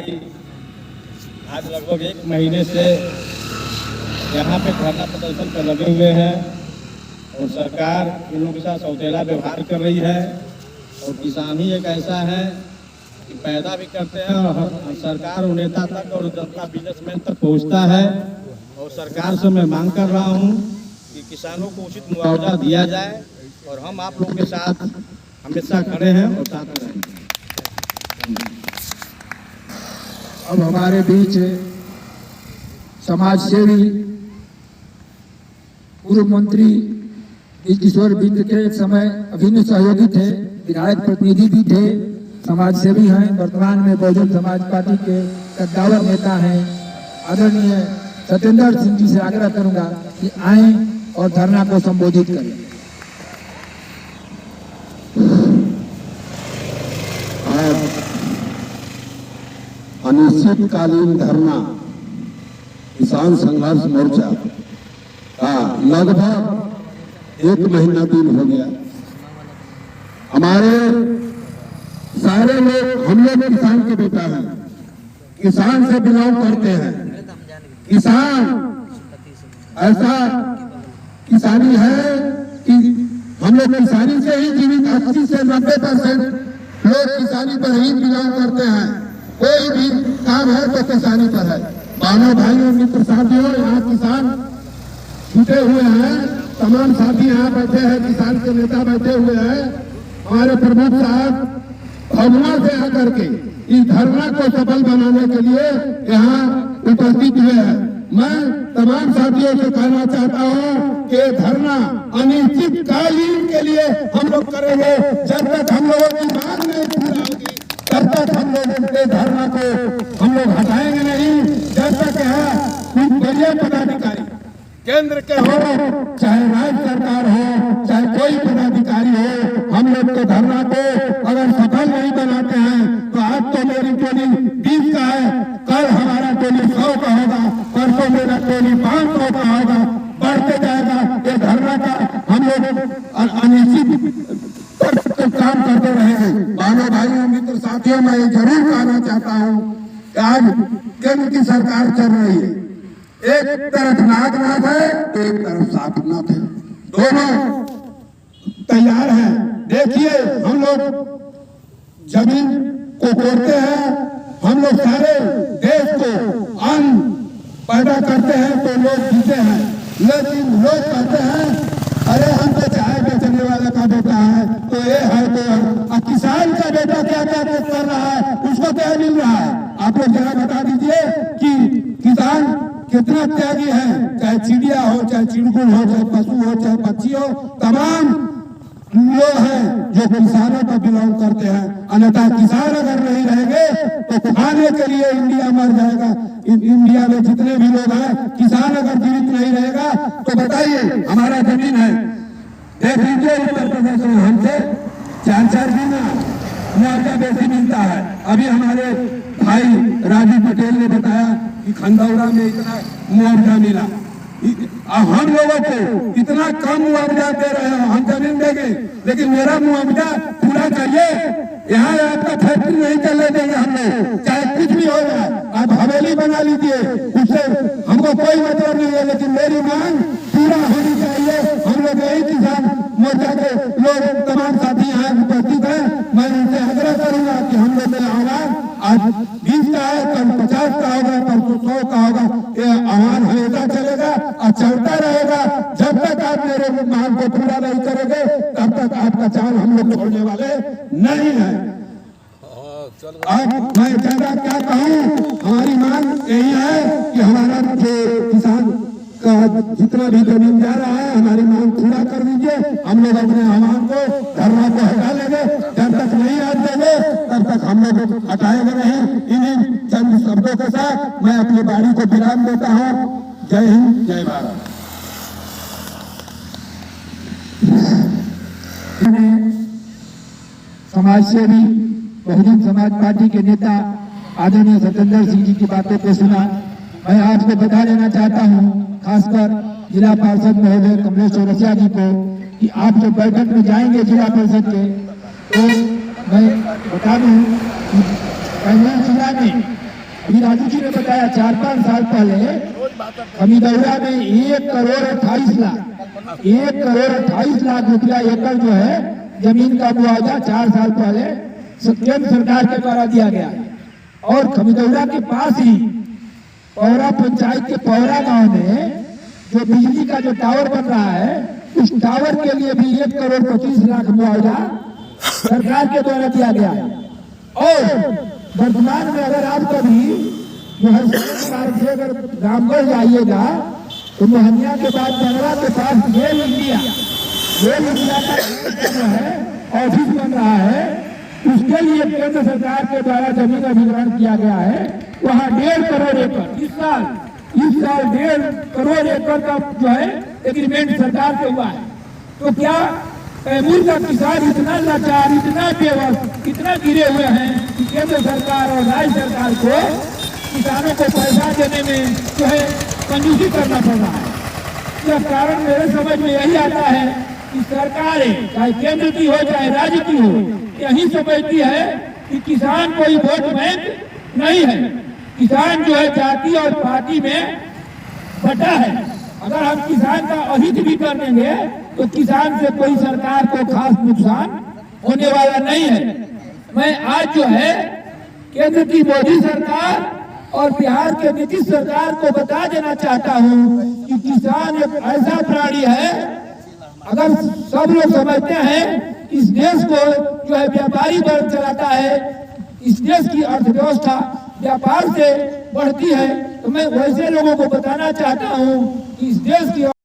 भाई आज लगभग 1 महीने से यहाँ पे धरना प्रदर्शन पर लगे हुए हैं और सरकार इन लोगों के साथ सौतेला व्यवहार कर रही है। और किसान ही एक ऐसा है कि पैदा भी करते हैं और सरकार और नेता तक और जनता बिजनेसमैन तक पहुँचता है। और सरकार से मैं मांग कर रहा हूँ कि किसानों को उचित मुआवजा दिया जाए और हम आप लोगों के साथ हमेशा खड़े हैं और साथ रहेंगे। अब हमारे बीच समाज सेवी पूर्व मंत्री किशोर बिंद के एक समय अभिन्न सहयोगी थे, विधायक प्रतिनिधि भी थे, समाज सेवी हैं, वर्तमान में बहुजन समाज पार्टी के कद्दावर नेता हैं। आदरणीय सत्येंद्र सिंह जी से आग्रह करूंगा कि आए और धरना को संबोधित करें। अनिश्चितकालीन धरना किसान संघर्ष मोर्चा का लगभग 1 महीना दिन हो गया। हमारे सारे लोग, हम लोग किसान के बेटा हैं, किसान से बिलोंग करते हैं। किसान ऐसा किसानी है कि हम लोग किसानी से ही जीवित 80 से 90% लोग किसानी पर ही बिलोंग करते हैं। कोई भी काम है तो किसानी पर है। मानव भाइयों, मित्र साथियों, यहाँ किसान छूटे हुए हैं, तमाम साथी यहाँ बैठे हैं, किसान के नेता बैठे हुए हैं। हमारे प्रमुख साहब भगवान से आकर के इस धरना को सफल बनाने के लिए यहाँ उपस्थित हुए हैं। मैं तमाम साथियों से कहना चाहता हूँ कि धरना अनिश्चितकालीन के लिए हम लोग करेंगे। जब तक हम लोगों की मांग नहीं पूरी होगी तब तक हम लोग के धरना को हम लोग हटाएंगे नहीं। जब तक यहाँ कुछ बड़े पदाधिकारी केंद्र के हो, चाहे राज्य सरकार हो, चाहे कोई पदाधिकारी हो, हम लोग के धरना को अगर सफल नहीं बनाते हैं तो आज तो मेरी टोली 20 का है, कल हमारा टोली 100 का होगा, परसों मेरा टोली 500 का होगा, बढ़ते जाएगा। ये धरना का हम लोग अनिश्चित काम करते रहेंगे। मानव भाइयों, मित्र साथियों, मैं जरूर कहना चाहता हूँ कि आज केंद्र की सरकार चल रही है, एक तरफ नागनाथ है तो एक तरफ साधनाथ है, दोनों तैयार हैं। देखिए, हम लोग जमीन को कोड़ते हैं, हम लोग सारे देश को अन्न पैदा करते हैं तो लोग जीते हैं। लेकिन लोग कहते हैं अरे हम तो चाय बेचने वाले का बेटा है तो ये है तो किसान का बेटा क्या क्या कर रहा है, उसको क्या मिल रहा है। आप लोग जरा बता दीजिए कि किसान कितना त्यागी है, चाहे चिड़िया हो, चाहे चिड़गुल हो, चाहे पशु हो, चाहे पक्षी हो, तमाम लोग हैं जो किसानों पर बिलोंग करते हैं। अन्यथा किसान अगर नहीं रहेंगे तो खाने के लिए इंडिया मर जाएगा। इंडिया में जितने भी लोग हैं, किसान अगर जीवित नहीं रहेगा तो बताइए, हमारा जमीन है, देख लीजिए उत्तर प्रदेश में हमसे 4-4 गुना मुआवजा बेसी मिलता है। अभी हमारे भाई राजू पटेल ने बताया कि खंडौरा में इतना मुआवजा मिला। हम लोगों को इतना कम मुआवजा दे रहे हो, हम जमीन देंगे लेकिन मेरा मुआवजा पूरा चाहिए। यहाँ आपका फैक्ट्री नहीं चलने देंगे हम लोग, चाहे कुछ भी हो जाए, आप हवेली बना लीजिए, उससे हमको कोई मतलब नहीं है, लेकिन मेरी मांग पूरा होनी चाहिए। हम लोग यही किसान मोर्चा के लोग तमाम साथी यहाँ उपस्थित हैं। मैं उनसे आग्रह करूंगा कि हम लोग मेरा आह्वान आज 20 का है, कल 50 का होगा, कल 100 का होगा। ये आह्वान हमेशा चलेगा और चलता रहेगा। जब तक आप मेरे मांग को पूरा नहीं करेंगे तब तक आपका चाल हम लोग छोड़ने वाले नहीं है। अब मैं ज्यादा क्या कहूँ, हमारी मांग यही है कि हमारा जो किसान का जितना भी जमीन जा रहा है, हमारी मांग पूरा कर दीजिए। हम लोग अपने आह्वान को, धरना को हटा लेंगे। जब तक नहीं हट देंगे तब तक हम लोग हटाएंगे नहीं। इन्हीं चंद शब्दों के साथ मैं अपनी वाणी को विराम देता हूँ। जय हिंद, जय भारत। समाज सेवी बहुजन समाज पार्टी के नेता आदरणीय सत्येंद्र सिंह जी की बातों को सुना। मैं आपको बता देना चाहता हूं, खासकर जिला पार्षद महोदय कमलेश चौरसिया जी को, कि आप जब बैठक में जाएंगे जिला परिषद के, तो मैं बता दूं कि पहले जिला में अभी राजू जी ने बताया 4-5 साल पहले खमीदौरा में 1,28,00,000 रुपया एकड़ जो है जमीन का मुआवजा 4 साल पहले केंद्र सरकार के द्वारा दिया गया। और खमीदौरा के पास ही पौरा पंचायत के पौरा गांव में जो बिजली का जो टावर बन रहा है, उस टावर के लिए भी 1,25,00,000 मुआवजा सरकार के द्वारा दिया गया है। और वर्तमान में अगर आप कभी जो है मार्ग से अगर रामगढ़ जाइएगा तो मोहनिया के बाद बंगला के पास गेल इंडिया का जो है ऑफिस बन रहा है, उसके लिए केंद्र सरकार के द्वारा जमीन अधिग्रहण किया गया है। वहाँ 1.5 करोड़ एकड़ इस साल 1.5 करोड़ एकड़ का जो है एग्रीमेंट सरकार से हुआ है। तो क्या कैमूर का किसान इतना लाचार, इतना बेवस, इतना गिरे हुए हैं कि केंद्र सरकार और राज्य सरकार को किसानों को पैसा देने में जो है कंजूसी करना पड़ रहा है। इसका कारण मेरे समझ में यही आता है कि सरकारें चाहे केंद्र की हो चाहे राज्य की हो, यही समझती है कि किसान कोई वोट बैंक नहीं है। किसान जो है जाति और पार्टी में बटा है। अगर हम किसान का अहित भी कर देंगे तो किसान से कोई सरकार को खास नुकसान होने वाला नहीं है। मैं आज जो है केंद्र की मोदी सरकार और बिहार के नीतीश सरकार को बता देना चाहता हूं कि किसान एक ऐसा प्राणी है, अगर सब लोग समझते हैं इस देश को जो है व्यापारी वर्ग चलाता है, इस देश की अर्थव्यवस्था व्यापार से बढ़ती है, तो मैं वैसे लोगों को बताना चाहता हूं कि इस देश की